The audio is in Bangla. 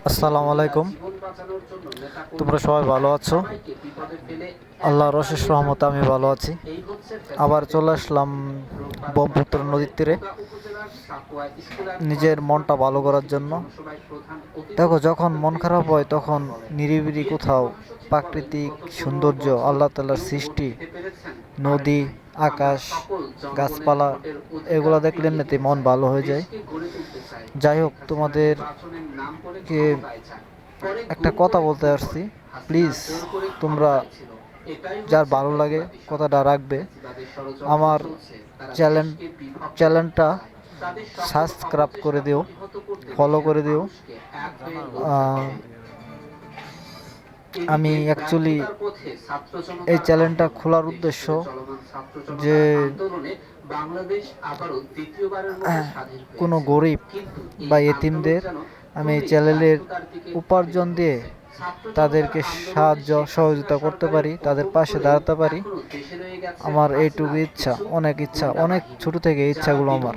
আসসালামু আলাইকুম। তোমরা সবাই ভালো আছো? আল্লাহর অশেষ রহমতে আমি ভালো আছি। আবার চলে আসলাম ব্রহ্মপুত্র নদীর তীরে নিজের মনটা ভালো করার জন্য। দেখো, যখন মন খারাপ হয় তখন নিরিবিলি কোথাও প্রাকৃতিক সৌন্দর্য, আল্লাহ তাআলার সৃষ্টি, নদী, আকাশ, গাছপালা, এগুলো দেখলে এমনিতেই মন ভালো হয়ে যায়। যাই হোক, তোমাদেরকে একটা কথা বলতে আসছি। প্লিজ, তোমরা যার ভালো লাগে কথাটা রাখবে। আমার চ্যানেলটা সাবস্ক্রাইব করে দিও, ফলো করে দিও। আমি অ্যাকচুয়ালি এই চ্যানেলটা খোলার উদ্দেশ্য যে কোনো গরিব বা এতিমদের আমি এই চ্যানেলের উপার্জন দিয়ে তাদেরকে সাহায্য সহযোগিতা করতে পারি, তাদের পাশে দাঁড়াতে পারি। আমার এইটুকু ইচ্ছা, অনেক ছোট থেকে ইচ্ছাগুলো আমার।